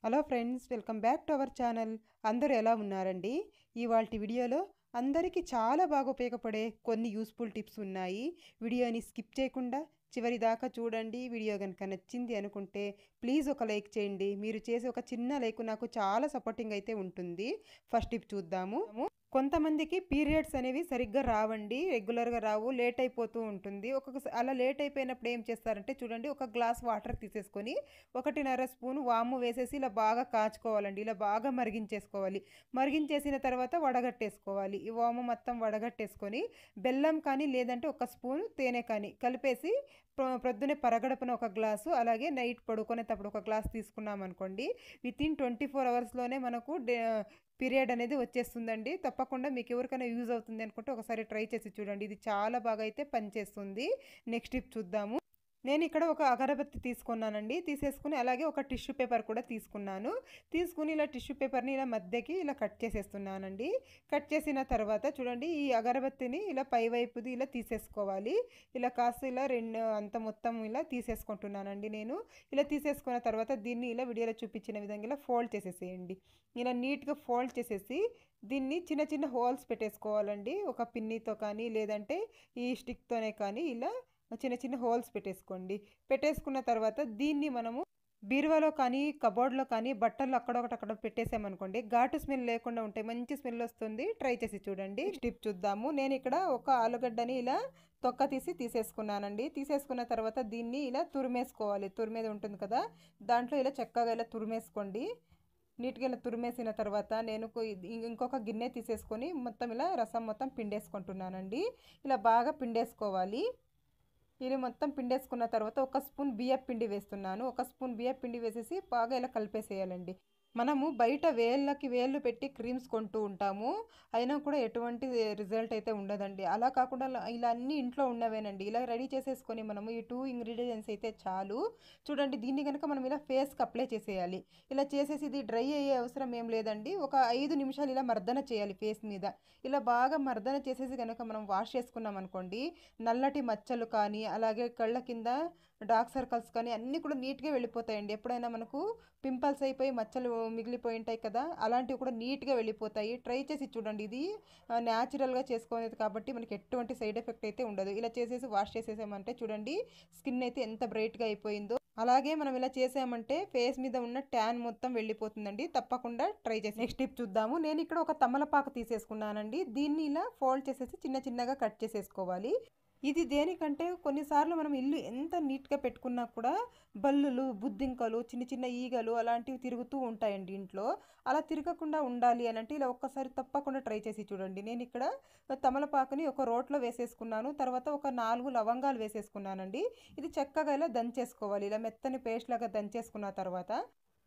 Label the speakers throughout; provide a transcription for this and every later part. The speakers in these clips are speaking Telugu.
Speaker 1: Hello friends, welcome back to our channel. అందరూ ఎలా ఉన్నారండి? ఇవాల్టి వీడియోలో అందరికీ చాలా బాగా ఉపయోగపడే కొన్ని యూస్ఫుల్ టిప్స్ ఉన్నాయి. వీడియోని స్కిప్ చేయకుండా చివరి దాకా చూడండి. వీడియో కనుక నచ్చింది అనుకుంటే ప్లీజ్ ఒక లైక్ చేయండి. మీరు చేసే ఒక చిన్న లైక్ నాకు చాలా సపోర్టింగ్ అయితే ఉంటుంది. ఫస్ట్ టిప్ చూద్దాము. కొంతమందికి పీరియడ్స్ అనేవి సరిగ్గా రావండి, రెగ్యులర్గా రావు, లేట్ అయిపోతూ ఉంటుంది. అలా లేట్ అయిపోయినప్పుడు ఏం చేస్తారంటే చూడండి, ఒక గ్లాస్ వాటర్ తీసేసుకొని 1.5 స్పూన్ వాము వేసేసి ఇలా బాగా కాచుకోవాలండి. ఇలా బాగా మరిగించేసుకోవాలి. మరిగించేసిన తర్వాత వడగట్టేసుకోవాలి. ఈ వాము మొత్తం వడగట్టేసుకొని బెల్లం కానీ లేదంటే ఒక స్పూన్ తేనె కానీ కలిపేసి ప్రొద్దునే పరగడపున ఒక గ్లాసు, అలాగే నైట్ పడుకునేటప్పుడు ఒక గ్లాస్ తీసుకున్నాం అనుకోండి, వితిన్ 24 అవర్స్లోనే మనకు పీరియడ్ అనేది వచ్చేస్తుందండి. తప్పకుండా మీకు ఎవరికైనా యూజ్ అవుతుంది అనుకుంటే ఒకసారి ట్రై చేసి చూడండి. ఇది చాలా బాగా అయితే పనిచేస్తుంది. నెక్స్ట్ టిప్ చూద్దాము. నేను ఇక్కడ ఒక అగరబత్తి తీసుకున్నానండి. తీసేసుకుని అలాగే ఒక టిష్యూ పేపర్ కూడా తీసుకున్నాను. తీసుకుని ఇలా టిష్యూ పేపర్ని ఇలా మధ్యకి ఇలా కట్ చేసేస్తున్నానండి. కట్ చేసిన తర్వాత చూడండి, ఈ అగరబత్తిని ఇలా పైవైపుది ఇలా తీసేసుకోవాలి. ఇలా కాస్త ఇలా అంత మొత్తం ఇలా తీసేసుకుంటున్నానండి నేను. ఇలా తీసేసుకున్న తర్వాత దీన్ని ఇలా వీడియోలో చూపించిన విధంగా ఇలా ఫోల్డ్ చేసేసేయండి. ఇలా నీట్గా ఫోల్డ్ చేసేసి దీన్ని చిన్న చిన్న హోల్స్ పెట్టేసుకోవాలండి. ఒక పిన్నితో కానీ లేదంటే ఈ స్టిక్తోనే కానీ ఇలా చిన్న చిన్న హోల్స్ పెట్టేసుకోండి. పెట్టేసుకున్న తర్వాత దీన్ని మనము బీరువాలో కానీ కబోర్డ్లో కానీ బట్టలు అక్కడ పెట్టేసామనుకోండి, ఘాటు స్మెల్ లేకుండా ఉంటాయి, మంచి స్మెల్ వస్తుంది. ట్రై చేసి చూడండి. టిప్ చూద్దాము. నేను ఇక్కడ ఒక ఆలుగడ్డని ఇలా తొక్క తీసేసుకున్నానండి. తీసేసుకున్న తర్వాత దీన్ని ఇలా తురిమేసుకోవాలి. తురిమేది ఉంటుంది కదా, దాంట్లో ఇలా చక్కగా ఇలా తురిమేసుకోండి. నీట్గా ఇలా తురిమేసిన తర్వాత నేను ఇంకొక గిన్నె తీసేసుకొని మొత్తం ఇలా రసం మొత్తం పిండేసుకుంటున్నానండి. ఇలా బాగా పిండేసుకోవాలి. ఇది మొత్తం పిండేసుకున్న తర్వాత ఒక స్పూన్ బియ్యం పిండి వేస్తున్నాను. ఒక స్పూన్ బియ్యం పిండి వేసేసి బాగా ఇలా కలిపేసేయాలండి. మనము బయట వేళ్ళు పెట్టి క్రీమ్స్ కొంటూ ఉంటాము, అయినా కూడా ఎటువంటి రిజల్ట్ అయితే ఉండదండి. అలా కాకుండా ఇలా అన్ని ఇంట్లో ఉన్నవేనండి. ఇలా రెడీ చేసేసుకొని మనము ఈ 2 ఇంగ్రీడియంట్స్ అయితే చాలు. చూడండి, దీన్ని కనుక మనం ఇలా ఫేస్కి అప్లై చేసేయాలి. ఇలా చేసేసి ఇది డ్రై అయ్యే అవసరం ఏం లేదండి. ఒక 5 నిమిషాలు ఇలా మర్దన చేయాలి ఫేస్ మీద. ఇలా బాగా మర్దన చేసేసి కనుక మనం వాష్ చేసుకున్నాం అనుకోండి, నల్లటి మచ్చలు కానీ అలాగే కళ్ళ కింద డార్క్ సర్కిల్స్ కానీ అన్నీ కూడా నీట్గా వెళ్ళిపోతాయండి. ఎప్పుడైనా మనకు పింపుల్స్ అయిపోయి మచ్చలు మిగిలిపోయి ఉంటాయి కదా, అలాంటివి కూడా నీట్గా వెళ్ళిపోతాయి. ట్రై చేసి చూడండి. ఇది న్యాచురల్గా చేసుకునేది కాబట్టి మనకి ఎటువంటి సైడ్ ఎఫెక్ట్ అయితే ఉండదు. ఇలా చేసేసి వాష్ చేసేసామంటే చూడండి, స్కిన్ అయితే ఎంత బ్రైట్గా అయిపోయిందో. అలాగే మనం ఇలా చేసామంటే ఫేస్ మీద ఉన్న ట్యాన్ మొత్తం వెళ్ళిపోతుందండి. తప్పకుండా ట్రై చేసి నెక్స్ట్ టిప్ చూద్దాము. నేను ఇక్కడ ఒక తమలపాకు తీసేసుకున్నానండి. దీన్ని ఇలా ఫోల్డ్ చేసేసి చిన్నగా కట్ చేసేసుకోవాలి. ఇది దేనికంటే కొన్నిసార్లు మనం ఇల్లు ఎంత నీట్గా పెట్టుకున్నా కూడా బల్లులు, బుద్ధింకలు, చిన్న ఈగలు అలాంటివి తిరుగుతూ ఉంటాయండి ఇంట్లో. అలా తిరగకుండా ఉండాలి అని అంటే ఇలా ఒక్కసారి తప్పకుండా ట్రై చేసి చూడండి. నేను ఇక్కడ తమలపాకుని ఒక రోట్లో వేసేసుకున్నాను. తర్వాత ఒక 4 లవంగాలు వేసేసుకున్నానండి. ఇది చక్కగా ఇలా దంచేసుకోవాలి. ఇలా మెత్తని పేస్ట్ లాగా దంచేసుకున్న తర్వాత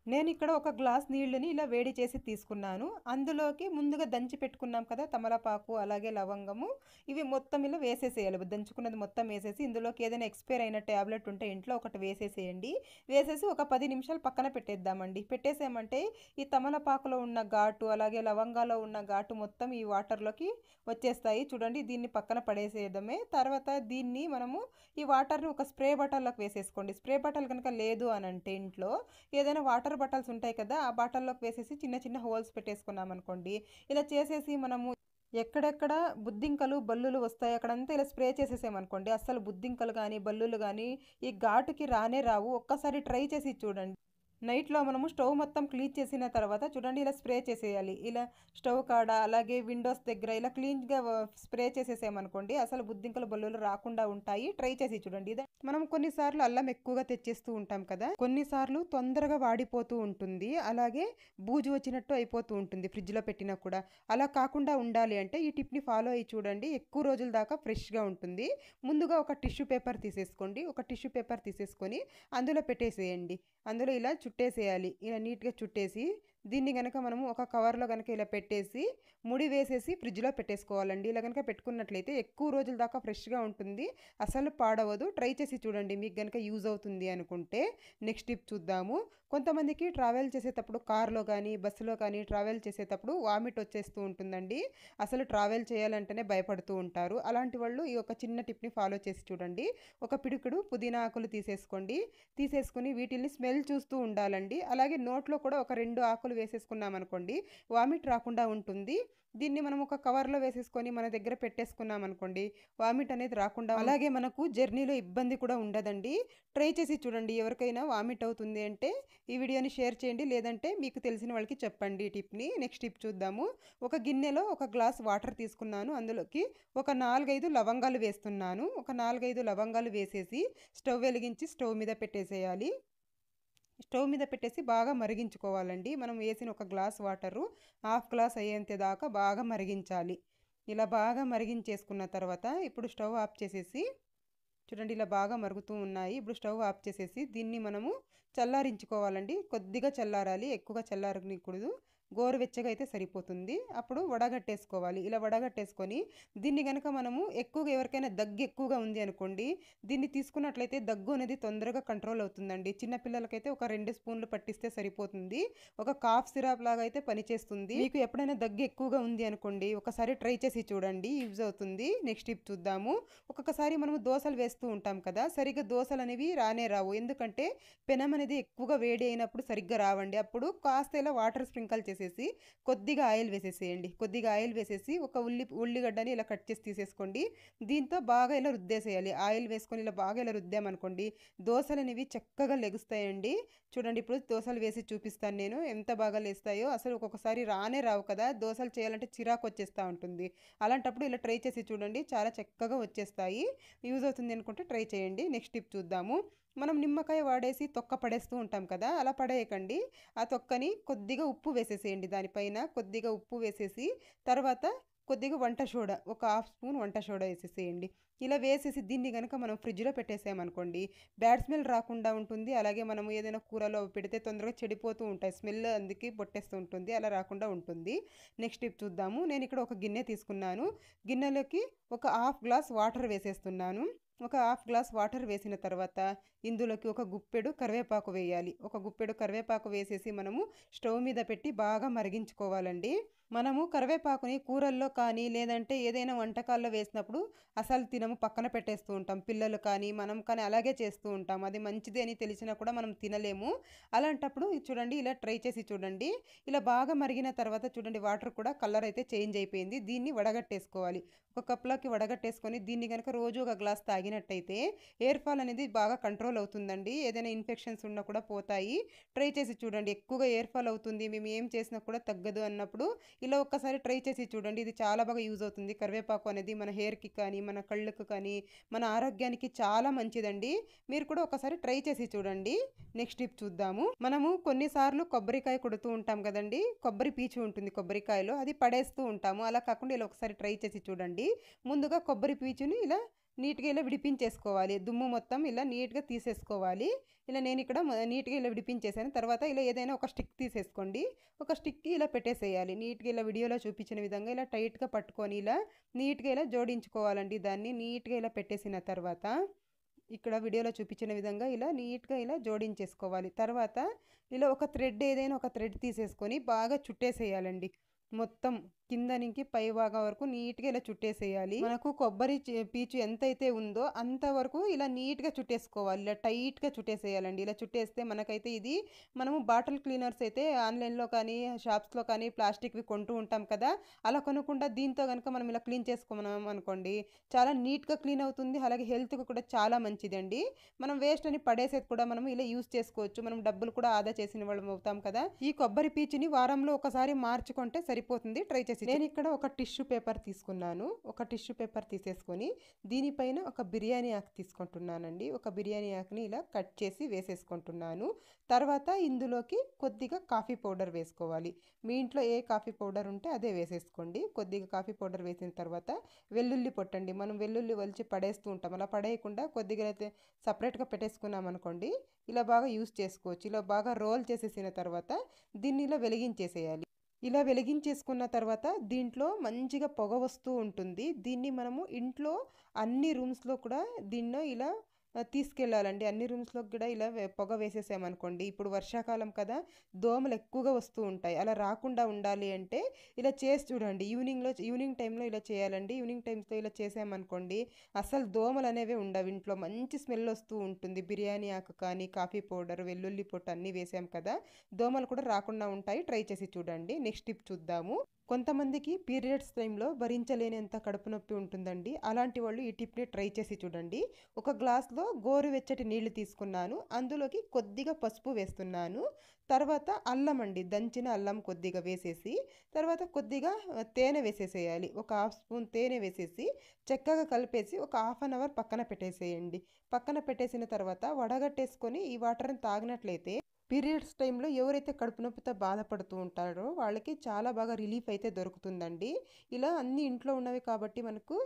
Speaker 1: నేను ఇక్కడ ఒక గ్లాస్ నీళ్ళని ఇలా వేడి చేసి తీసుకున్నాను. అందులోకి ముందుగా దంచి పెట్టుకున్నాం కదా తమలపాకు అలాగే లవంగము, ఇవి మొత్తం ఇలా వేసేసేయాలి. దంచుకున్నది మొత్తం వేసేసి ఇందులోకి ఏదైనా ఎక్స్పైర్ అయిన ట్యాబ్లెట్ ఉంటే ఇంట్లో ఒకటి వేసేసేయండి. వేసేసి ఒక 10 నిమిషాలు పక్కన పెట్టేద్దామండి. పెట్టేసామంటే ఈ తమలపాకులో ఉన్న ఘాటు అలాగే లవంగాలో ఉన్న ఘాటు మొత్తం ఈ వాటర్లోకి వచ్చేస్తాయి. చూడండి, దీన్ని పక్కన పడేసేయడమే. తర్వాత దీన్ని మనము ఈ వాటర్ని ఒక స్ప్రే బాటిల్లోకి వేసేసుకోండి. స్ప్రే బాటిల్ కనుక లేదు అని అంటే ఇంట్లో ఏదైనా వాటర్ బాటిల్స్ ఉంటాయి కదా, ఆ బాటిల్లోకి వేసేసి చిన్న హోల్స్ పెట్టేసుకున్నాం అనుకోండి. ఇలా చేసేసి మనము ఎక్కడెక్కడ బుద్ధింకలు బల్లులు వస్తాయి అక్కడంతా ఇలా స్ప్రే చేసేసామనుకోండి, అస్సలు బుద్ధింకలు కానీ బల్లులు కానీ ఈ ఘాటుకి రానే రావు. ఒక్కసారి ట్రై చేసి చూడండి. నైట్లో మనము స్టవ్ మొత్తం క్లీన్ చేసిన తర్వాత చూడండి, ఇలా స్ప్రే చేసేయాలి. ఇలా స్టవ్ కాడ అలాగే విండోస్ దగ్గర ఇలా క్లీన్గా స్ప్రే చేసేసామనుకోండి, అసలు బుద్ధింకలు బల్లులు రాకుండా ఉంటాయి. ట్రై చేసి చూడండి. ఇది మనం కొన్నిసార్లు అల్లం ఎక్కువగా తెచ్చేస్తూ ఉంటాం కదా, కొన్నిసార్లు తొందరగా వాడిపోతూ ఉంటుంది, అలాగే బూజు వచ్చినట్టు అయిపోతూ ఉంటుంది ఫ్రిడ్జ్లో పెట్టినా కూడా. అలా కాకుండా ఉండాలి అంటే ఈ టిప్ని ఫాలో అయ్యి చూడండి, ఎక్కువ రోజుల దాకా ఫ్రెష్గా ఉంటుంది. ముందుగా ఒక టిష్యూ పేపర్ తీసేసుకోండి. ఒక టిష్యూ పేపర్ తీసేసుకొని అందులో పెట్టేసేయండి. అందులో ఇలా చుట్టేసేయాలి. ఇలా నీట్గా చుట్టేసి దీన్ని కనుక మనము ఒక కవర్లో కనుక ఇలా పెట్టేసి ముడి వేసేసి ఫ్రిడ్జ్లో పెట్టేసుకోవాలండి. ఇలా కనుక పెట్టుకున్నట్లయితే ఎక్కువ రోజుల దాకా ఫ్రెష్గా ఉంటుంది, అసలు పాడవదు. ట్రై చేసి చూడండి మీకు కనుక యూజ్ అవుతుంది అనుకుంటే. నెక్స్ట్ టిప్ చూద్దాము. కొంతమందికి ట్రావెల్ చేసేటప్పుడు కార్లో కానీ బస్సులో కానీ ట్రావెల్ చేసేటప్పుడు వామిట్ వచ్చేస్తూ ఉంటుందండి. అసలు ట్రావెల్ చేయాలంటేనే భయపడుతూ ఉంటారు. అలాంటి వాళ్ళు ఈ ఒక చిన్న టిప్ని ఫాలో చేసి చూడండి. ఒక పిడికెడు పుదీనా ఆకులు తీసేసుకోండి. తీసేసుకొని వీటిల్ని స్మెల్ చూస్తూ ఉండాలండి. అలాగే నోట్లో కూడా ఒక 2 ఆకులు వేసేసుకున్నామనుకోండి వామిట్ రాకుండా ఉంటుంది. దీన్ని మనం ఒక కవర్లో వేసేసుకొని మన దగ్గర పెట్టేసుకున్నాం అనుకోండి వామిట్ అనేది రాకుండా అలాగే మనకు జర్నీలో ఇబ్బంది కూడా ఉండదండి. ట్రై చేసి చూడండి. ఎవరికైనా వామిట్ అవుతుంది అంటే ఈ వీడియోని షేర్ చేయండి, లేదంటే మీకు తెలిసిన వాళ్ళకి చెప్పండి ఈ టిప్ని. నెక్స్ట్ టిప్ చూద్దాము. ఒక గిన్నెలో ఒక గ్లాస్ వాటర్ తీసుకున్నాను. అందులోకి ఒక 4-5 లవంగాలు వేస్తున్నాను. ఒక 4-5 లవంగాలు వేసేసి స్టవ్ వెలిగించి స్టవ్ మీద పెట్టేసేయాలి. స్టవ్ మీద పెట్టేసి బాగా మరిగించుకోవాలండి. మనం వేసిన ఒక గ్లాస్ వాటరు హాఫ్ గ్లాస్ అయ్యేంత దాకా బాగా మరిగించాలి. ఇలా బాగా మరిగించేసుకున్న తర్వాత ఇప్పుడు స్టవ్ ఆఫ్ చేసేసి చూడండి ఇలా బాగా మరుగుతూ ఉన్నాయి. ఇప్పుడు స్టవ్ ఆఫ్ చేసేసి దీన్ని మనము చల్లారించుకోవాలండి. కొద్దిగా చల్లారాలి, ఎక్కువగా చల్లారనికూడదు. గోరువెచ్చగా అయితే సరిపోతుంది. అప్పుడు వడగట్టేసుకోవాలి. ఇలా వడగట్టేసుకొని దీన్ని గనక మనము ఎక్కువగా ఎవరికైనా దగ్గు ఎక్కువగా ఉంది అనుకోండి దీన్ని తీసుకున్నట్లయితే దగ్గు అనేది తొందరగా కంట్రోల్ అవుతుందండి. చిన్నపిల్లలకైతే ఒక 2 స్పూన్లు పట్టిస్తే సరిపోతుంది. ఒక కాఫ్ సిరప్ లాగా అయితే పనిచేస్తుంది. మీకు ఎప్పుడైనా దగ్గు ఎక్కువగా ఉంది అనుకోండి ఒకసారి ట్రై చేసి చూడండి, యూజ్ అవుతుంది. నెక్స్ట్ టిప్ చూద్దాము. ఒక్కొక్కసారి మనము దోశలు వేస్తూ ఉంటాం కదా, సరిగ్గా దోశలు అనేవి రానే రావు. ఎందుకంటే పెనం అనేది ఎక్కువగా వేడి అయినప్పుడు సరిగ్గా రావండి. అప్పుడు కాస్త ఇలా వాటర్ స్ప్రింకల్ చేసేసి కొద్దిగా ఆయిల్ వేసేసేయండి. కొద్దిగా ఆయిల్ వేసేసి ఒక ఉల్లిగడ్డని ఇలా కట్ చేసి తీసేసుకోండి. దీంతో బాగా ఇలా రుద్దేసేయాలి. ఆయిల్ వేసుకొని ఇలా బాగా ఇలా రుద్దామనుకోండి దోశలు అనేవి చక్కగా లెగుస్తాయండి. చూడండి ఇప్పుడు దోశలు వేసి చూపిస్తాను నేను ఎంత బాగా లేస్తాయో. అసలు ఒక్కొక్కసారి రానే రావు కదా, దోశలు చేయాలంటే చిరాకు వచ్చేస్తూ ఉంటుంది. అలాంటప్పుడు ఇలా ట్రై చేసి చూడండి, చాలా చక్కగా వచ్చేస్తాయి. యూజ్ అవుతుంది అనుకుంటే ట్రై చేయండి. నెక్స్ట్ టిప్ చూద్దాము. మనం నిమ్మకాయ వాడేసి తొక్క పడేస్తూ ఉంటాం కదా, అలా పడేయకండి. ఆ తొక్కని కొద్దిగా ఉప్పు వేసేసేయండి. దానిపైన కొద్దిగా ఉప్పు వేసేసి తర్వాత కొద్దిగా వంట సోడా ఒక హాఫ్ స్పూన్ వంట సోడా వేసేసేయండి. ఇలా వేసేసి దీన్ని కనుక మనం ఫ్రిడ్జ్లో పెట్టేసామనుకోండి బ్యాడ్ స్మెల్ రాకుండా ఉంటుంది. అలాగే మనం ఏదైనా కూరలో పెడితే తొందరగా చెడిపోతూ ఉంటాయి, స్మెల్ అందుకే పొట్టేస్తూ ఉంటుంది, అలా రాకుండా ఉంటుంది. నెక్స్ట్ టిప్ చూద్దాము. నేను ఇక్కడ ఒక గిన్నె తీసుకున్నాను. గిన్నెలోకి ఒక హాఫ్ గ్లాస్ వాటర్ వేసేస్తున్నాను. ఒక హాఫ్ గ్లాస్ వాటర్ వేసిన తర్వాత ఇందులోకి ఒక గుప్పెడు కరివేపాకు వేయాలి. ఒక గుప్పెడు కరివేపాకు వేసేసి మనము స్టవ్ మీద పెట్టి బాగా మరిగించుకోవాలండి. మనము కరివేపాకుని కూరల్లో కానీ లేదంటే ఏదైనా వంటకాల్లో వేసినప్పుడు అసలు తినము, పక్కన పెట్టేస్తూ ఉంటాం. పిల్లలు కానీ మనం కానీ అలాగే చేస్తూ ఉంటాం. అది మంచిది అని తెలిసినా కూడా మనం తినలేము. అలాంటప్పుడు ఇది చూడండి ఇలా ట్రై చేసి చూడండి. ఇలా బాగా మరిగిన తర్వాత చూడండి వాటర్ కూడా కలర్ అయితే చేంజ్ అయిపోయింది. దీన్ని వడగట్టేసుకోవాలి. ఒక కప్లోకి వడగట్టేసుకొని దీన్ని కనుక రోజు ఒక గ్లాస్ తాగినట్టయితే ఎయిర్ ఫాల్ అనేది బాగా కంట్రోల్ అవుతుందండి. ఏదైనా ఇన్ఫెక్షన్స్ ఉన్నా కూడా పోతాయి. ట్రై చేసి చూడండి. ఎక్కువగా ఎయిర్ ఫాల్ అవుతుంది, మేము ఏం చేసినా కూడా తగ్గదు అన్నప్పుడు ఇలా ఒక్కసారి ట్రై చేసి చూడండి. ఇది చాలా బాగా యూజ్ అవుతుంది. కరివేపాకు అనేది మన హెయిర్కి కానీ మన కళ్ళకు కానీ మన ఆరోగ్యానికి చాలా మంచిదండి. మీరు కూడా ఒకసారి ట్రై చేసి చూడండి. నెక్స్ట్ టిప్ చూద్దాము. మనము కొన్నిసార్లు కొబ్బరికాయ కొడుతూ ఉంటాం కదండి, కొబ్బరి పీచు ఉంటుంది కొబ్బరికాయలో, అది పడేస్తూ ఉంటాము. అలా కాకుండా ఇలా ఒకసారి ట్రై చేసి చూడండి. ముందుగా కొబ్బరి పీచుని ఇలా నీట్గా ఇలా విడిపించేసుకోవాలి. దుమ్ము మొత్తం ఇలా నీట్గా తీసేసుకోవాలి. ఇలా నేను ఇక్కడ నీట్గా ఇలా విడిపించేసాను. తర్వాత ఇలా ఏదైనా ఒక స్టిక్ తీసేసుకోండి. ఒక స్టిక్కి ఇలా పెట్టేసేయాలి. నీట్గా ఇలా వీడియోలో చూపించిన విధంగా ఇలా టైట్గా పట్టుకొని ఇలా నీట్గా ఇలా జోడించుకోవాలండి. దాన్ని నీట్గా ఇలా పెట్టేసిన తర్వాత ఇక్కడ వీడియోలో చూపించిన విధంగా ఇలా నీట్గా ఇలా జోడించేసుకోవాలి. తర్వాత ఇలా ఒక థ్రెడ్ ఏదైనా ఒక థ్రెడ్ తీసేసుకొని బాగా చుట్టేసేయాలండి. మొత్తం కింద నుంచి పై భాగం వరకు నీట్గా ఇలా చుట్టేసేయాలి. మనకు కొబ్బరి పీచు ఎంతైతే ఉందో అంతవరకు ఇలా నీట్గా చుట్టేసుకోవాలి. ఇలా టైట్గా చుట్టేసేయాలండి. ఇలా చుట్టేస్తే మనకైతే ఇది మనము బాటిల్ క్లీనర్స్ అయితే ఆన్లైన్లో కానీ షాప్స్లో కానీ ప్లాస్టిక్వి కొంటూ ఉంటాం కదా, అలా కొనకుండా దీంతో కనుక మనం ఇలా క్లీన్ చేసుకున్నాం అనుకోండి చాలా నీట్గా క్లీన్ అవుతుంది. అలాగే హెల్త్కి కూడా చాలా మంచిదండి. మనం వేస్ట్ అని పడేసేది కూడా మనం ఇలా యూజ్ చేసుకోవచ్చు. మనం డబ్బులు కూడా ఆదా చేసిన వాళ్ళం అవుతాం కదా. ఈ కొబ్బరి పీచుని వారంలో ఒకసారి మార్చుకుంటే సరిపోతుంది. ట్రై చేసి నేను ఇక్కడ ఒక టిష్యూ పేపర్ తీసుకున్నాను. ఒక టిష్యూ పేపర్ తీసేసుకొని దీనిపైన ఒక బిర్యానీ ఆకు తీసుకుంటున్నానండి. ఒక బిర్యానీ ఆకుని ఇలా కట్ చేసి వేసేసుకుంటున్నాను. తర్వాత ఇందులోకి కొద్దిగా కాఫీ పౌడర్ వేసుకోవాలి. మీ ఇంట్లో ఏ కాఫీ పౌడర్ ఉంటే అదే వేసేసుకోండి. కొద్దిగా కాఫీ పౌడర్ వేసిన తర్వాత వెల్లుల్లి పొట్టండి. మనం వెల్లుల్లి వలిచి పడేస్తూ ఉంటాం, అలా పడేయకుండా కొద్దిగా అయితే సపరేట్గా పెట్టేసుకున్నాం అనుకోండి ఇలా బాగా యూజ్ చేసుకోవచ్చు. ఇలా బాగా రోల్ చేసేసిన తర్వాత దీన్ని ఇలా వెలిగించేసేయాలి. ఇలా వెలిగించేసుకున్న తర్వాత దీంట్లో మంచిగా పొగ వస్తూ ఉంటుంది. దీన్ని మనము ఇంట్లో అన్ని రూమ్స్లో కూడా దీన్ని ఇలా తీసుకెళ్ళాలండి. అన్ని రూమ్స్‌లోకి కూడా ఇలా పొగ వేసేసామనుకోండి, ఇప్పుడు వర్షాకాలం కదా! దోమలు ఎక్కువగా వస్తూ ఉంటాయి. అలా రాకుండా ఉండాలి అంటే ఇలా చేసి చూడండి. ఈవినింగ్ టైంలో ఇలా చేయాలండి. ఈవినింగ్ టైమ్స్‌లో ఇలా చేసామనుకోండి, అసలు దోమలనేవే ఉండవు ఇంట్లో. మంచి స్మెల్ వస్తూ ఉంటుంది. బిర్యానీ ఆకు కానీ, కాఫీ పౌడర్, వెల్లుల్లి పొట్టు అన్నీ వేసాం కదా! దోమలు కూడా రాకుండా ఉంటాయి. ట్రై చేసి చూడండి. నెక్స్ట్ టిప్ చూద్దాము. కొంతమందికి పీరియడ్స్ టైంలో భరించలేనంత కడుపు నొప్పి ఉంటుందండి. అలాంటి వాళ్ళు ఈ టిప్‌ని ట్రై చేసి చూడండి. ఒక గ్లాస్‌లో గోరువెచ్చటి నీళ్లు తీసుకున్నాను. అందులోకి కొద్దిగా పసుపు వేస్తున్నాను. తర్వాత అల్లం అండి. దంచిన అల్లం కొద్దిగా వేసేసి, తర్వాత కొద్దిగా తేనె వేసేసేయాలి. ఒక హాఫ్ స్పూన్ తేనె వేసేసి, చక్కగా కలిపేసి ఒక హాఫ్ అన్ అవర్ పక్కన పెట్టేసేయండి. పక్కన పెట్టేసిన తర్వాత వడగట్టేసుకొని ఈ వాటర్‌ని తాగినట్లయితే పీరియడ్స్ టైంలో ఎవరైతే కడుపు నొప్పితో బాధపడుతూ ఉంటారో వాళ్ళకి చాలా బాగా రిలీఫ్ అయితే దొరుకుతుందండి. ఇలా అన్నీ ఇంట్లో ఉన్నవి కాబట్టి మనకు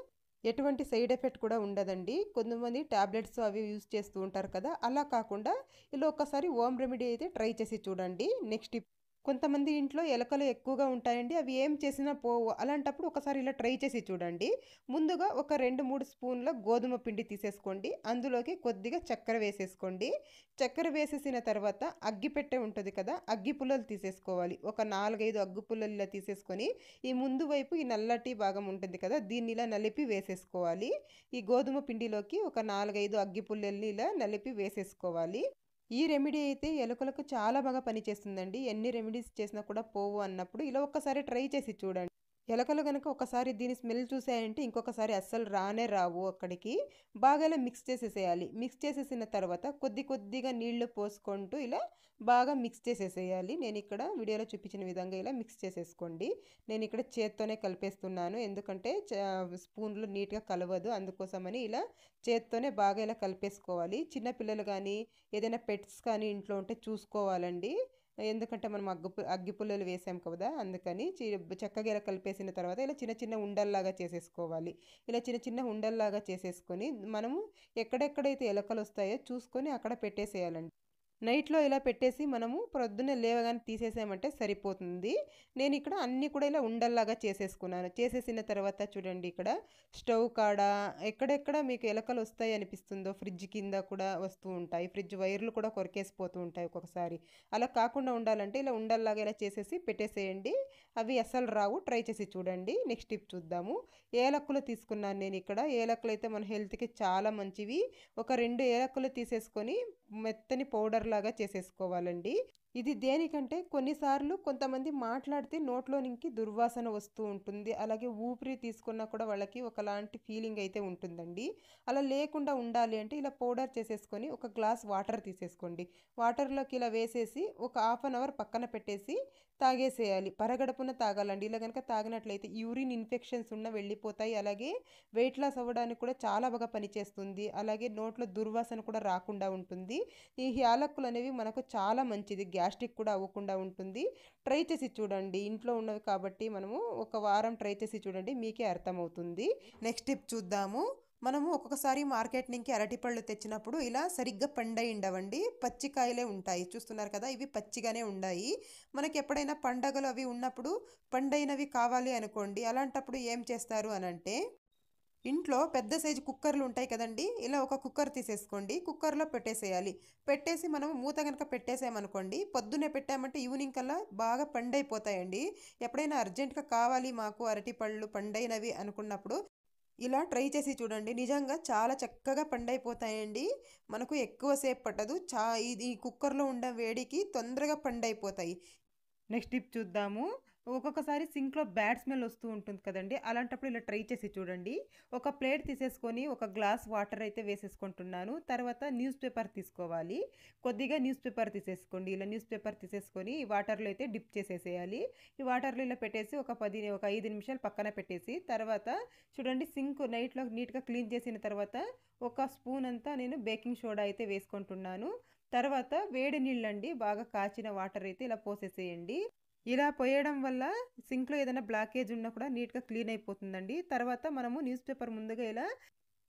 Speaker 1: ఎటువంటి సైడ్ ఎఫెక్ట్ కూడా ఉండదండి. కొంతమంది టాబ్లెట్స్ అవి యూజ్ చేస్తూ ఉంటారు కదా! అలా కాకుండా ఇలా ఒక్కసారి హోమ్ రెమెడీ అయితే ట్రై చేసి చూడండి. నెక్స్ట్ కొంతమంది ఇంట్లో ఎలకలు ఎక్కువగా ఉంటాయండి. అవి ఏం చేసినా పోవు. అలాంటప్పుడు ఒకసారి ఇలా ట్రై చేసి చూడండి. ముందుగా ఒక 2, 3 స్పూన్ల గోధుమ పిండి తీసేసుకోండి. అందులోకి కొద్దిగా చక్కెర వేసేసుకోండి. చక్కెర వేసేసిన తర్వాత అగ్గిపెట్టె ఉంటది కదా! అగ్గి పుల్లలు తీసేసుకోవాలి. ఒక 4, 5 అగ్గి పుల్లలు ఇలా తీసేసుకొని, ఈ ముందు వైపు ఈ నల్లటి భాగం ఉంటుంది కదా! దీన్ని ఇలా నలిపి వేసేసుకోవాలి. ఈ గోధుమ పిండిలోకి ఒక 4, 5 అగ్గి పుల్లల్ని ఇలా నలిపి వేసేసుకోవాలి. ఈ రెమెడీ అయితే ఎలుకలకు చాలా బాగా పనిచేస్తుందండి. ఎన్ని రెమెడీస్ చేసినా కూడా పోవు అన్నప్పుడు ఇలా ఒక్కసారి ట్రై చేసి చూడండి. ఎలకలు గనక ఒకసారి దీని స్మెల్ చూసాయంటే ఇంకొకసారి అస్సలు రానే రావు అక్కడికి. బాగా ఇలా మిక్స్ చేసేసేయాలి. మిక్స్ చేసేసిన తర్వాత కొద్దిగా నీళ్లు పోసుకుంటూ ఇలా బాగా మిక్స్ చేసేసేయాలి. నేనిక్కడ వీడియోలో చూపించిన విధంగా ఇలా మిక్స్ చేసేసుకోండి. నేనిక్కడ చేత్తోనే కలిపేస్తున్నాను. ఎందుకంటే స్పూన్‌లో నీట్‌గా కలవదు. అందుకోసమని ఇలా చేత్తోనే బాగా ఇలా కలిపేసుకోవాలి. చిన్న పిల్లలు గానీ, ఏదైనా పెట్స్ కానీ ఇంట్లో ఉంటే చూసుకోవాలండి. ఎందుకంటే మనం అగ్గి పుల్లలు వేసాం కదా! అందుకని చక్కగా ఇలా కలిపేసిన తర్వాత ఇలా చిన్న చిన్న ఉండల్లాగా చేసేసుకోవాలి. ఇలా చిన్న చిన్న ఉండల్లాగా చేసేసుకొని మనము ఎక్కడెక్కడైతే ఎలకలొస్తాయో చూసుకొని అక్కడ పెట్టేసేయాలండి. నైట్‌లో ఇలా పెట్టేసి మనము ప్రొద్దున్నే లేవగానే తీసేసామంటే సరిపోతుంది. నేనిక్కడ అన్నీ కూడా ఇలా ఉండల్లాగా చేసేసుకున్నాను. చేసేసిన తర్వాత చూడండి ఇక్కడ స్టవ్ కాడ ఎక్కడెక్కడ మీకు ఎలకలొస్తాయి అనిపిస్తుందో ఫ్రిడ్జ్ కింద కూడా వస్తూ ఉంటాయి. ఫ్రిడ్జ్ వైర్లు కూడా కొరికేసిపోతూ ఉంటాయి ఒక్కొక్కసారి. అలా కాకుండా ఉండాలంటే ఇలా ఉండల్లాగా ఇలా చేసేసి పెట్టేసేయండి. అవి అస్సలు రావు. ట్రై చేసి చూడండి. నెక్స్ట్ టిప్ చూద్దాము. ఏలక్కులు తీసుకున్నాను నేనిక్కడ. ఏలక్కులైతే మన హెల్త్‌కి చాలా మంచివి. ఒక 2 ఏలక్కులు తీసేసుకొని మెత్తని పౌడర్ లాగా చేసేసుకోవాలండి. ఇది దేనికంటే కొన్నిసార్లు కొంతమంది మాట్లాడితే నోట్లో నుంచి దుర్వాసన వస్తూ ఉంటుంది. అలాగే ఊపిరి తీసుకున్నా కూడా వాళ్ళకి ఒకలాంటి ఫీలింగ్ అయితే ఉంటుందండి. అలా లేకుండా ఉండాలి అంటే ఇలా పౌడర్ చేసేసుకొని ఒక గ్లాస్ వాటర్ తీసేసుకోండి. వాటర్‌లోకి ఇలా వేసేసి ఒక హాఫ్ అన్ అవర్ పక్కన పెట్టేసి తాగేసేయాలి. పరగడుపున తాగాలండి. ఇలా గనక తాగినట్లయితే యూరిన్ ఇన్ఫెక్షన్స్ ఉన్న వెళ్ళిపోతాయి. అలాగే వెయిట్ లాస్ అవ్వడానికి కూడా చాలా బాగా పనిచేస్తుంది. అలాగే నోట్లో దుర్వాసన కూడా రాకుండా ఉంటుంది. ఈ యాలక్కులు అనేవి మనకు చాలా మంచిది. గ్యాస్ట్రిక్ కూడా అవ్వకుండా ఉంటుంది. ట్రై చేసి చూడండి. ఇంట్లో ఉన్నవి కాబట్టి మనము ఒక వారం ట్రై చేసి చూడండి. మీకే అర్థమవుతుంది. నెక్స్ట్ టిప్ చూద్దాము. మనము ఒక్కొక్కసారి మార్కెట్ నుంచి అరటిపళ్ళు తెచ్చినప్పుడు ఇలా సరిగ్గా పండై ఉండవండి. పచ్చికాయలే ఉంటాయి. చూస్తున్నారు కదా! ఇవి పచ్చిగానే ఉండాయి. మనకి ఎప్పుడైనా పండగలు అవి ఉన్నప్పుడు పండైనవి కావాలి అనుకోండి. అలాంటప్పుడు ఏం చేస్తారు అనంటే ఇంట్లో పెద్ద సైజు కుక్కర్లు ఉంటాయి కదండీ! ఇలా ఒక కుక్కర్ తీసేసుకోండి. కుక్కర్‌లో పెట్టేసేయాలి. పెట్టేసి మనం మూత గనక పెట్టేసామనుకోండి, పొద్దున్నే పెట్టామంటే ఈవినింగ్ కల్లా బాగా పండైపోతాయండి. ఎప్పుడైనా అర్జెంట్‌గా కావాలి మాకు అరటిపళ్ళు పండైనవి అనుకున్నప్పుడు ఇలా ట్రై చేసి చూడండి. నిజంగా చాలా చక్కగా పండైపోతాయండి. మనకు ఎక్కువ సేపు పట్టదు. ఇది కుక్కర్‌లో ఉండే వేడికి తొందరగా పండైపోతాయి. నెక్స్ట్ టిప్ చూద్దాము. ఒక్కొక్కసారి సింక్‌లో బ్యాడ్ స్మెల్ వస్తూ ఉంటుంది కదండీ! అలాంటప్పుడు ఇలా ట్రై చేసి చూడండి. ఒక ప్లేట్ తీసేసుకొని ఒక గ్లాస్ వాటర్ అయితే వేసేసుకుంటున్నాను. తర్వాత న్యూస్ పేపర్ తీసుకోవాలి. కొద్దిగా న్యూస్ పేపర్ తీసేసుకోండి. ఇలా న్యూస్ పేపర్ తీసేసుకొని ఈ వాటర్‌లో అయితే డిప్ చేసేసేయాలి. ఈ వాటర్‌లో ఇలా పెట్టేసి ఒక 5 నిమిషాలు పక్కన పెట్టేసి తర్వాత చూడండి సింక్ నైట్‌లో నీట్‌గా క్లీన్ చేసిన తర్వాత ఒక స్పూన్ అంతా నేను బేకింగ్ సోడా అయితే వేసుకుంటున్నాను. తర్వాత వేడి నీళ్ళండి బాగా కాచిన వాటర్ అయితే ఇలా పోసేసేయండి. ఇలా పోయడం వల్ల సింక్‌లో ఏదైనా బ్లాకేజ్ ఉన్నా కూడా నీట్‌గా క్లీన్ అయిపోతుందండి. తర్వాత మనము న్యూస్ పేపర్ ముందుగా ఇలా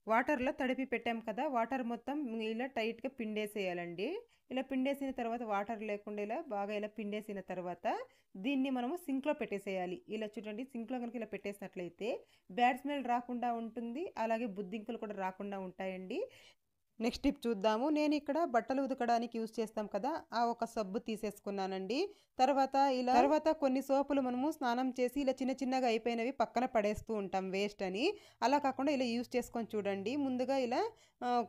Speaker 1: వాటర్‌లో తడిపి పెట్టాం కదా! వాటర్ మొత్తం ఇలా టైట్‌గా పిండేసేయాలండి. ఇలా పిండేసిన తర్వాత వాటర్ లేకుండా ఇలా బాగా ఇలా పిండేసిన తర్వాత దీన్ని మనము సింక్‌లో పెట్టేసేయాలి. ఇలా చూడండి సింక్‌లో గనుక ఇలా పెట్టేసినట్లయితే బ్యాడ్ స్మెల్ రాకుండా ఉంటుంది. అలాగే బుద్ధింకలు కూడా రాకుండా ఉంటాయండి. నెక్స్ట్ టిప్ చూద్దాము. నేను ఇక్కడ బట్టలు ఉతకడానికి యూజ్ చేస్తాం కదా, ఆ ఒక సబ్బు తీసేసుకున్నానండి. తర్వాత కొన్ని సోపులు మనము స్నానం చేసి ఇలా చిన్న చిన్నగా అయిపోయినవి పక్కన పడేస్తూ ఉంటాం వేస్ట్ అని. అలా కాకుండా ఇలా యూజ్ చేసుకొని చూడండి. ముందుగా ఇలా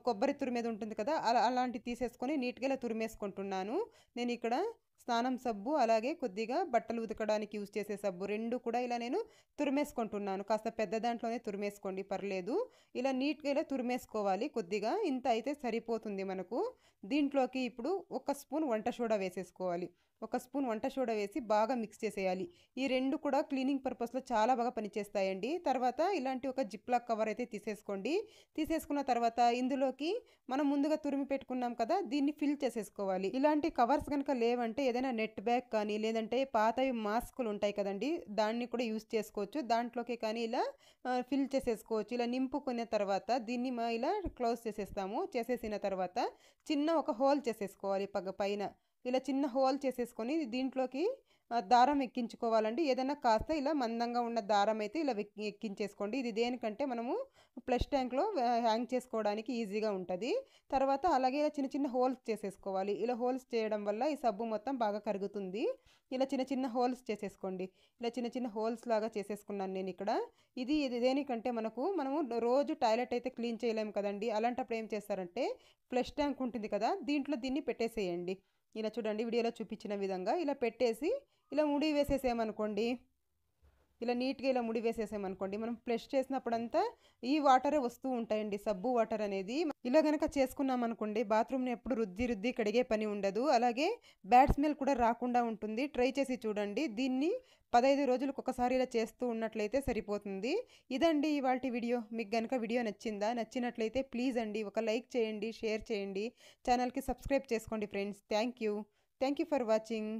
Speaker 1: కొబ్బరి తురిమేది ఉంటుంది కదా, అలాంటివి తీసేసుకొని నీట్‌గా ఇలా తురిమేసుకుంటున్నాను. నేను ఇక్కడ స్నానం సబ్బు, అలాగే కొద్దిగా బట్టలు ఉతకడానికి యూజ్ చేసే సబ్బు 2 కూడా ఇలా నేను తురిమేసుకుంటున్నాను. కాస్త పెద్ద దాంట్లోనే తురిమేసుకోండి, పర్లేదు. ఇలా నీట్‌గా ఇలా తురిమేసుకోవాలి కొద్దిగా. ఇంత అయితే సరిపోతుంది మనకు. దీంట్లోకి ఇప్పుడు ఒక స్పూన్ వంట సోడా వేసేసుకోవాలి. ఒక స్పూన్ వంట సోడా వేసి బాగా మిక్స్ చేసేయాలి. ఈ 2 కూడా క్లీనింగ్ పర్పస్‌లో చాలా బాగా పనిచేస్తాయండి. తర్వాత ఇలాంటి ఒక జిప్‌లాక్ కవర్ అయితే తీసేసుకోండి. తీసేసుకున్న తర్వాత ఇందులోకి మనం ముందుగా తురిమి పెట్టుకున్నాం కదా, దీన్ని ఫిల్ చేసేసుకోవాలి. ఇలాంటి కవర్స్ గనుక లేవంటే ఏదైనా నెట్ బ్యాగ్ కానీ, లేదంటే పాతవి మాస్కులు ఉంటాయి కదండీ, దాన్ని కూడా యూజ్ చేసుకోవచ్చు. దాంట్లోకి కానీ ఇలా ఫిల్ చేసేసుకోవచ్చు. ఇలా నింపుకున్న తర్వాత దీన్ని ఇలా క్లోజ్ చేసేస్తాము. చేసేసిన తర్వాత చిన్న ఒక హోల్ చేసేసుకోవాలి పైన. ఇలా చిన్న హోల్ చేసేసుకొని దీంట్లోకి దారం ఎక్కించుకోవాలండి. ఏదైనా కాస్త ఇలా మందంగా ఉన్న దారం అయితే ఇలా ఎక్కించేసుకోండి. ఇది దేనికంటే మనము ఫ్లష్ ట్యాంక్‌లో హ్యాంగ్ చేసుకోవడానికి ఈజీగా ఉంటది. తర్వాత అలాగే ఇలా చిన్న చిన్న హోల్స్ చేసేసుకోవాలి. ఇలా హోల్స్ చేయడం వల్ల ఈ సబ్బు మొత్తం బాగా కరుగుతుంది. ఇలా చిన్న చిన్న హోల్స్ చేసేసుకోండి. ఇలా చిన్న చిన్న హోల్స్ లాగా చేసేసుకున్నాను నేనిక్కడ. ఇది దేనికంటే మనము రోజు టాయిలెట్ అయితే క్లీన్ చేయలేము కదండీ! అలాంటప్పుడు ఏం చేస్తారంటే ఫ్లష్ ట్యాంక్ ఉంటుంది కదా, దీంట్లో దీన్ని పెట్టేసేయండి. ఇలా చూడండి, వీడియోలో చూపించిన విధంగా ఇలా పెట్టేసి ఇలా ముడి వేసేసామనుకోండి, ఇలా నీట్‌గా ఇలా ముడి వేసేసామనుకోండి, మనం ఫ్లష్ చేసినప్పుడంతా ఈ వాటరే వస్తూ ఉంటాయండి, సబ్బు వాటర్ అనేది. ఇలా గనక చేసుకున్నామనుకోండి, బాత్రూమ్‌ని ఎప్పుడు రుద్ది కడిగే పని ఉండదు. అలాగే బ్యాడ్ స్మెల్ కూడా రాకుండా ఉంటుంది. ట్రై చేసి చూడండి. దీన్ని 15 రోజులకు ఒకసారి ఇలా చేస్తూ ఉన్నట్లయితే సరిపోతుంది. ఇదండి ఇవాల్టి వీడియో. మీకు గనక వీడియో నచ్చిందా? నచ్చినట్లయితే ప్లీజ్ అండి ఒక లైక్ చేయండి, షేర్ చేయండి. ఛానల్‌కి సబ్స్క్రైబ్ చేసుకోండి friends. Thank you for watching.